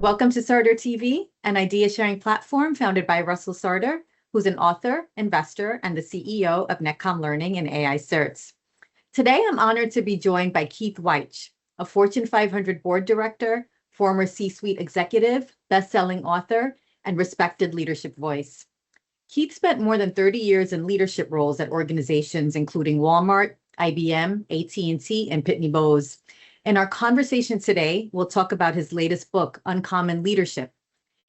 Welcome to Sarder TV, an idea sharing platform founded by Russell Sarder, who's an author, investor, and the CEO of Netcom Learning and AI Certs. Today, I'm honored to be joined by Keith Wyche, a Fortune 500 board director, former C-suite executive, best-selling author, and respected leadership voice. Keith spent more than 30 years in leadership roles at organizations including Walmart, IBM, AT&T, and Pitney Bowes. In our conversation today, we'll talk about his latest book, Uncommon Leadership,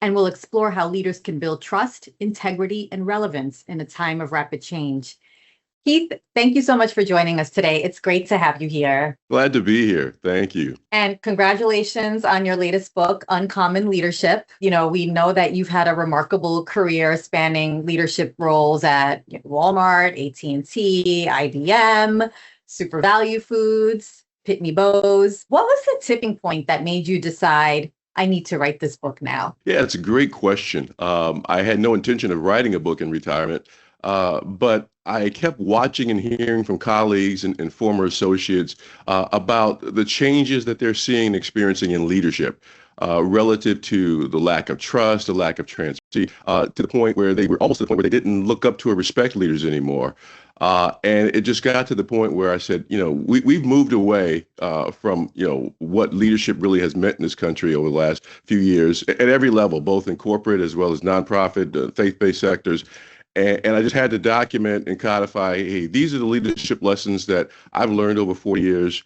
and we'll explore how leaders can build trust, integrity, and relevance in a time of rapid change. Keith, thank you so much for joining us today. It's great to have you here. Glad to be here. Thank you. And congratulations on your latest book, Uncommon Leadership. You know, we know that you've had a remarkable career spanning leadership roles at Walmart, AT&T, IBM, Super Value Foods, Pitney Bowes. What was the tipping point that made you decide, I need to write this book now? Yeah, it's a great question. I had no intention of writing a book in retirement, but I kept watching and hearing from colleagues and former associates about the changes that they're seeing and experiencing in leadership relative to the lack of trust, the lack of transparency, to the point where they were almost to the point where they didn't look up to or respect leaders anymore. And it just got to the point where I said, we've moved away from, what leadership really has meant in this country over the last few years at every level, both in corporate as well as nonprofit, faith-based sectors. And I just had to document and codify, hey, these are the leadership lessons that I've learned over 40 years.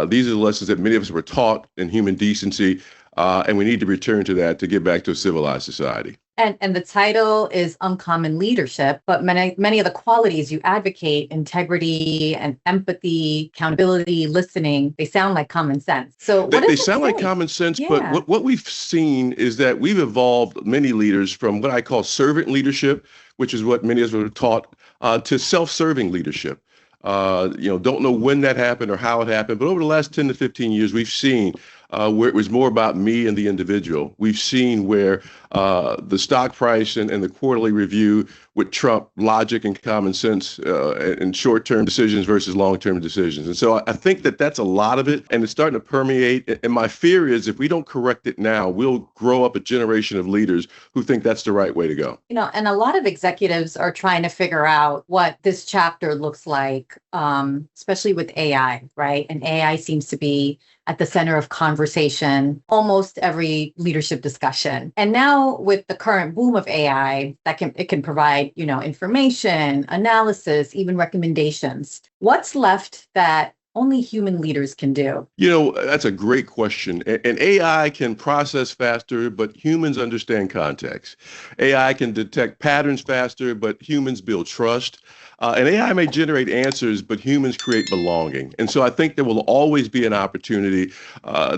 These are the lessons that many of us were taught in human decency. And we need to return to that to get back to a civilized society. And the title is Uncommon Leadership, but many of the qualities you advocate, integrity and empathy, accountability, listening, they sound like common sense. So they sound like common sense, yeah. But what we've seen is that we've evolved many leaders from what I call servant leadership, which is what many of us were taught, to self-serving leadership. Don't know when that happened or how it happened, but over the last 10 to 15 years, we've seen where it was more about me and the individual. We've seen where the stock price and the quarterly review would trump logic and common sense and short-term decisions versus long-term decisions. And so I think that that's a lot of it, and it's starting to permeate. And my fear is if we don't correct it now, we'll grow up a generation of leaders who think that's the right way to go. And a lot of executives are trying to figure out what this chapter looks like, especially with AI, right? And AI seems to be at the center of conversation, almost every leadership discussion. And now with the current boom of AI, it can provide, information, analysis, even recommendations. What's left that only human leaders can do? That's a great question. And AI can process faster, but humans understand context. AI can detect patterns faster, but humans build trust. And AI may generate answers, but humans create belonging. And so I think there will always be an opportunity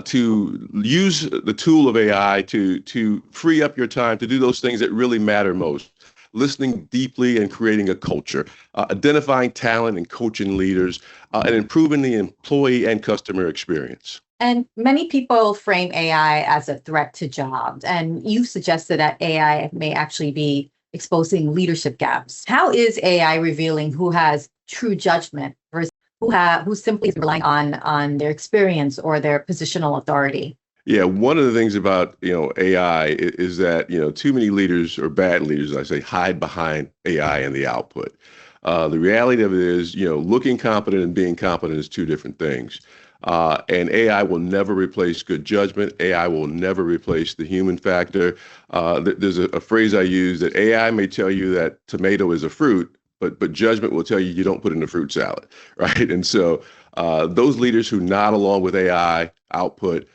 to use the tool of AI to free up your time to do those things that really matter most. Listening deeply and creating a culture, identifying talent and coaching leaders, and improving the employee and customer experience. And many people frame AI as a threat to jobs. And you've suggested that AI may actually be exposing leadership gaps. How is AI revealing who has true judgment versus who simply is relying on their experience or their positional authority? Yeah, one of the things about AI is that too many leaders or bad leaders, I say, hide behind AI and the output. The reality of it is, looking competent and being competent is two different things. And AI will never replace good judgment. AI will never replace the human factor. There's a phrase I use that AI may tell you that tomato is a fruit, but judgment will tell you you don't put in a fruit salad, right? And so those leaders who nod along with AI output,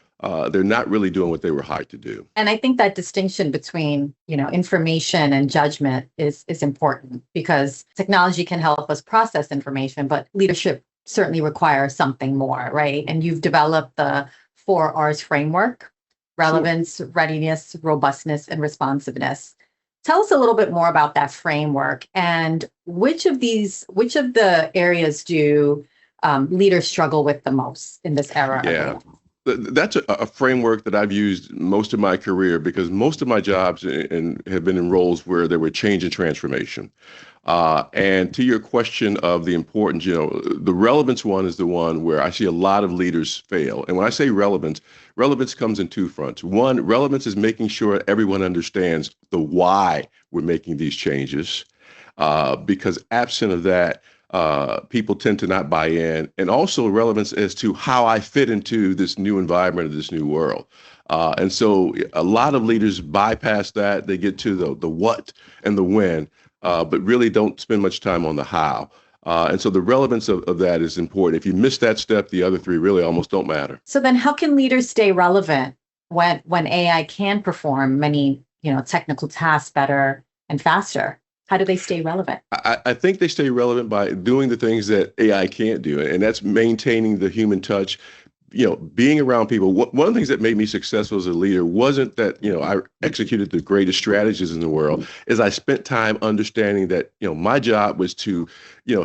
they're not really doing what they were hired to do. And I think that distinction between, information and judgment is important because technology can help us process information, but leadership certainly requires something more, right? And you've developed the 4Rs framework: relevance, sure, readiness, robustness, and responsiveness. Tell us a little bit more about that framework and which of the areas do leaders struggle with the most in this era? Yeah. That's a framework that I've used most of my career because most of my jobs have been in roles where there were change and transformation. And to your question of the importance, the relevance one is the one where I see a lot of leaders fail. And when I say relevance, relevance comes in two fronts. One, relevance is making sure everyone understands the why we're making these changes, because absent of that, people tend to not buy in, and also relevance as to how I fit into this new environment of this new world. And so a lot of leaders bypass that. They get to the what and the when, but really don't spend much time on the how. And so the relevance of that is important. If you miss that step, the other three really almost don't matter. So then how can leaders stay relevant when AI can perform many, technical tasks better and faster? How do they stay relevant? I think they stay relevant by doing the things that AI can't do, and that's maintaining the human touch, being around people. One of the things that made me successful as a leader wasn't that, I executed the greatest strategies in the world, is I spent time understanding that, my job was to,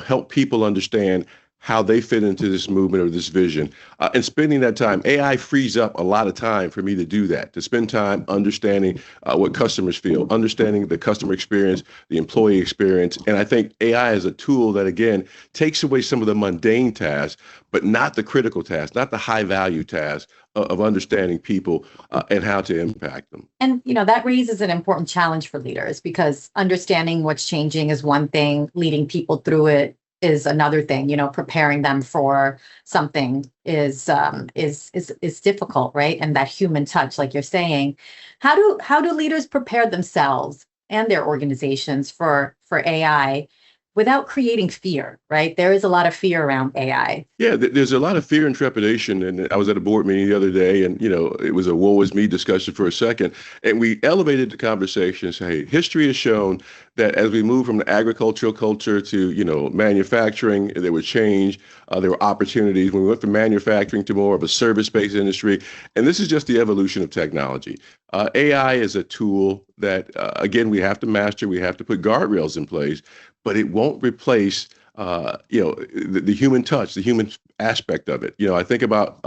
help people understand how they fit into this movement or this vision. And spending that time, AI frees up a lot of time for me to do that, to spend time understanding what customers feel, understanding the customer experience, the employee experience. And I think AI is a tool that, again, takes away some of the mundane tasks, but not the critical tasks, not the high value tasks of understanding people and how to impact them. And, that raises an important challenge for leaders because understanding what's changing is one thing, leading people through it is another thing. Preparing them for something is difficult, right? And that human touch, like you're saying, how do leaders prepare themselves and their organizations for AI without creating fear, right? There is a lot of fear around AI. Yeah, there's a lot of fear and trepidation. And I was at a board meeting the other day, and it was a woe is me discussion for a second, and we elevated the conversation and say, hey, history has shown that as we move from the agricultural culture to manufacturing, there was change, there were opportunities. When we went from manufacturing to more of a service-based industry, and this is just the evolution of technology. AI is a tool that again, we have to master. We have to put guardrails in place, but it won't replace the human touch, the human aspect of it. I think about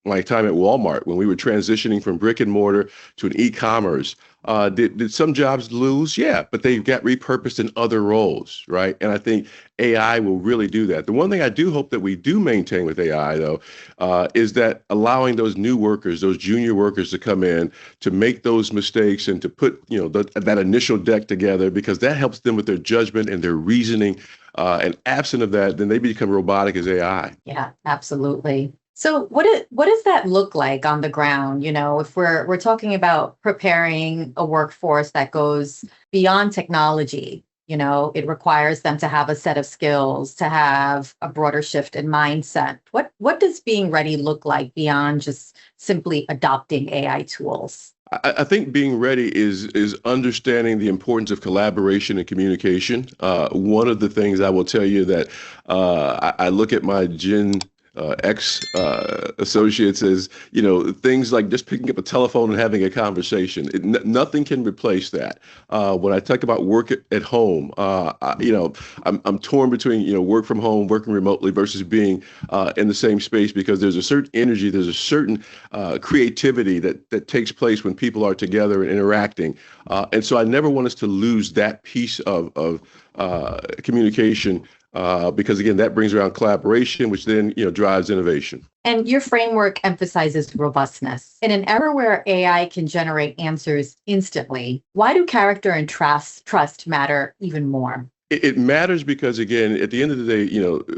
my time at Walmart when we were transitioning from brick and mortar to an e-commerce. Did some jobs lose? Yeah, but they got repurposed in other roles, right? And I think AI will really do that. The one thing I do hope that we do maintain with AI, though, is that allowing those new workers, those junior workers to come in to make those mistakes and to put, that initial deck together, because that helps them with their judgment and their reasoning. And absent of that, then they become robotic as AI. Yeah, absolutely. So what does that look like on the ground? If we're talking about preparing a workforce that goes beyond technology, it requires them to have a set of skills, to have a broader shift in mindset. What does being ready look like beyond just simply adopting AI tools? I think being ready is understanding the importance of collaboration and communication. One of the things I will tell you that I look at my Gen X associates as, things like just picking up a telephone and having a conversation. Nothing can replace that. When I talk about work at home, I'm torn between, work from home, working remotely versus being in the same space, because there's a certain energy, there's a certain creativity that takes place when people are together and interacting. And so I never want us to lose that piece of communication. Because again, that brings around collaboration, which then drives innovation. And your framework emphasizes robustness. In an era where AI can generate answers instantly, why do character and trust matter even more? It matters because, again, at the end of the day,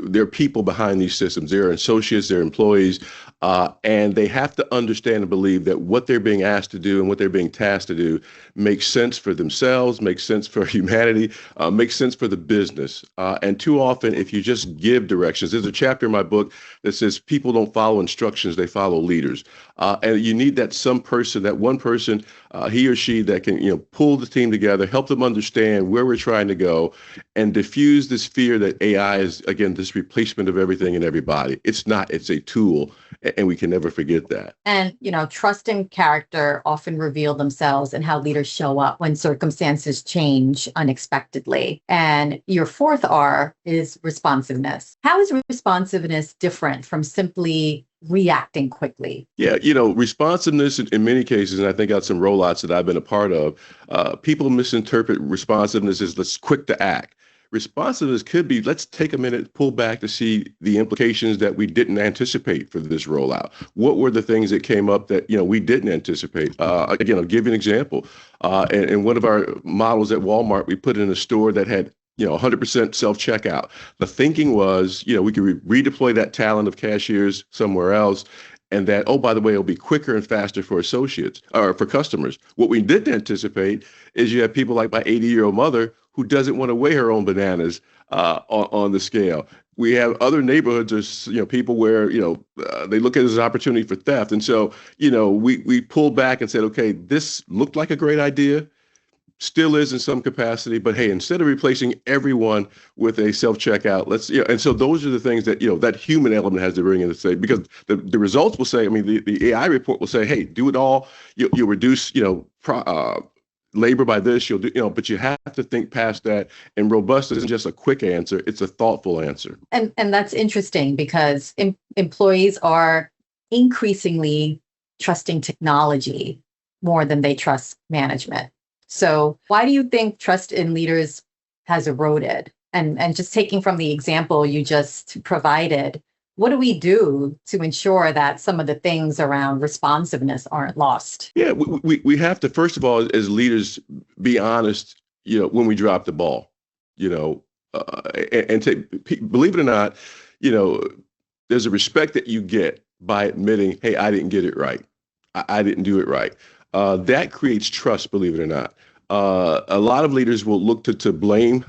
there are people behind these systems. There are associates, there are employees, and they have to understand and believe that what they're being asked to do and what they're being tasked to do makes sense for themselves, makes sense for humanity, makes sense for the business. And too often, if you just give directions, there's a chapter in my book that says people don't follow instructions, they follow leaders. And you need that one person, he or she that can, pull the team together, help them understand where we're trying to go, and diffuse this fear that AI is, again, this replacement of everything and everybody. It's not, it's a tool, and we can never forget that. And, trust and character often reveal themselves in how leaders show up when circumstances change unexpectedly. And your fourth R is responsiveness. How is responsiveness different from simply reacting quickly? Yeah, responsiveness in many cases, and I think out some rollouts that I've been a part of, people misinterpret responsiveness as let's quick to act. Responsiveness could be let's take a minute, pull back to see the implications that we didn't anticipate for this rollout. What were the things that came up that we didn't anticipate? Again, I'll give you an example. In one of our models at Walmart, we put in a store that had 100% self-checkout. The thinking was, we could redeploy that talent of cashiers somewhere else, and that, oh, by the way, it'll be quicker and faster for associates or for customers. What we didn't anticipate is you have people like my 80-year-old mother who doesn't want to weigh her own bananas on the scale. We have other neighborhoods, or people where they look at it as an opportunity for theft, and so we pulled back and said, okay, this looked like a great idea. Still is in some capacity, but hey, instead of replacing everyone with a self-checkout, let's, and so those are the things that, that human element has to bring in to say, because the results will say, I mean, the AI report will say, hey, do it all. You'll reduce, labor by this, you'll do, but you have to think past that. And robustness isn't just a quick answer, it's a thoughtful answer. And that's interesting because employees are increasingly trusting technology more than they trust management. So why do you think trust in leaders has eroded? And just taking from the example you just provided, what do we do to ensure that some of the things around responsiveness aren't lost? Yeah, we have to, first of all, as leaders, be honest, when we drop the ball, and believe it or not, there's a respect that you get by admitting, hey, I didn't get it right. I didn't do it right. That creates trust, believe it or not. A lot of leaders will look to blame,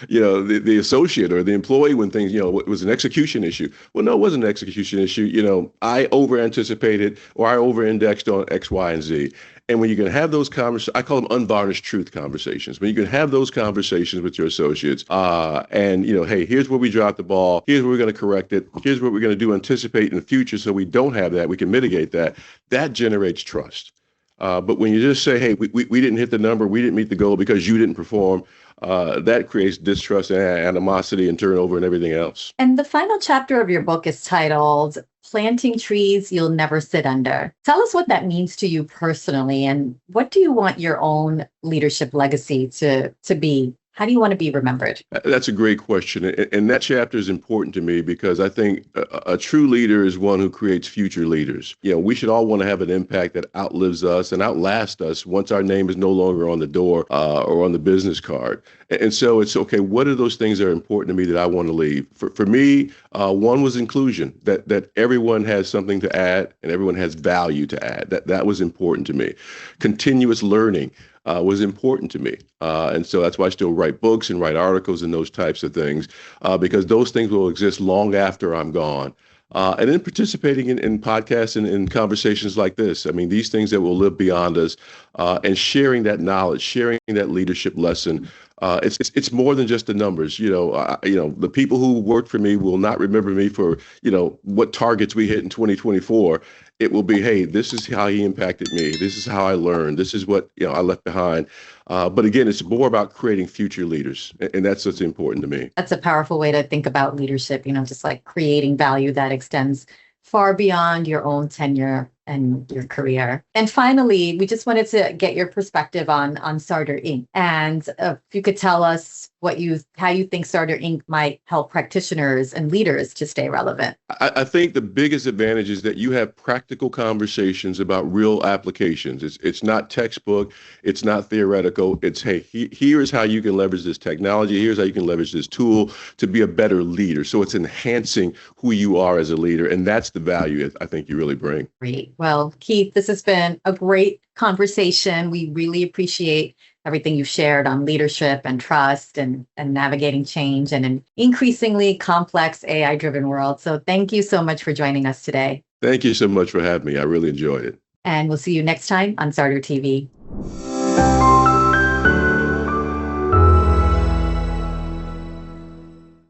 the associate or the employee when things, it was an execution issue. Well, no, it wasn't an execution issue. I over-anticipated or I over-indexed on X, Y, and Z. And when you can have those conversations, I call them unvarnished truth conversations. When you can have those conversations with your associates, and hey, here's where we dropped the ball. Here's where we're going to correct it. Here's what we're going to do, anticipate in the future, so we don't have that. We can mitigate that. That generates trust. But when you just say, hey, we didn't hit the number, we didn't meet the goal because you didn't perform, that creates distrust and animosity and turnover and everything else. And the final chapter of your book is titled Planting Trees You'll Never Sit Under. Tell us what that means to you personally, and what do you want your own leadership legacy to be? How do you want to be remembered? That's a great question. And that chapter is important to me because I think a true leader is one who creates future leaders. We should all want to have an impact that outlives us and outlasts us once our name is no longer on the door or on the business card. And so it's okay, what are those things that are important to me that I want to leave? For me, one was inclusion, that everyone has something to add and everyone has value to add. That was important to me. Continuous learning was important to me. And so that's why I still write books and write articles and those types of things, because those things will exist long after I'm gone. And then participating in podcasts and in conversations like this. I mean, these things that will live beyond us, and sharing that knowledge, sharing that leadership lesson. It's more than just the numbers. The people who worked for me will not remember me for, what targets we hit in 2024. It will be, hey, this is how he impacted me. This is how I learned. This is what I left behind. But again, it's more about creating future leaders. And that's what's important to me. That's a powerful way to think about leadership, just like creating value that extends far beyond your own tenure and your career. And finally, we just wanted to get your perspective on Sarder Inc. And if you could tell us how you think Sarder Inc. might help practitioners and leaders to stay relevant. I think the biggest advantage is that you have practical conversations about real applications. It's not textbook. It's not theoretical. It's, hey, here's how you can leverage this technology. Here's how you can leverage this tool to be a better leader. So it's enhancing who you are as a leader. And that's the value I think you really bring. Great. Well, Keith, this has been a great conversation. We really appreciate everything you've shared on leadership and trust and navigating change in an increasingly complex AI-driven world. So thank you so much for joining us today. Thank you so much for having me. I really enjoyed it. And we'll see you next time on Sarder TV.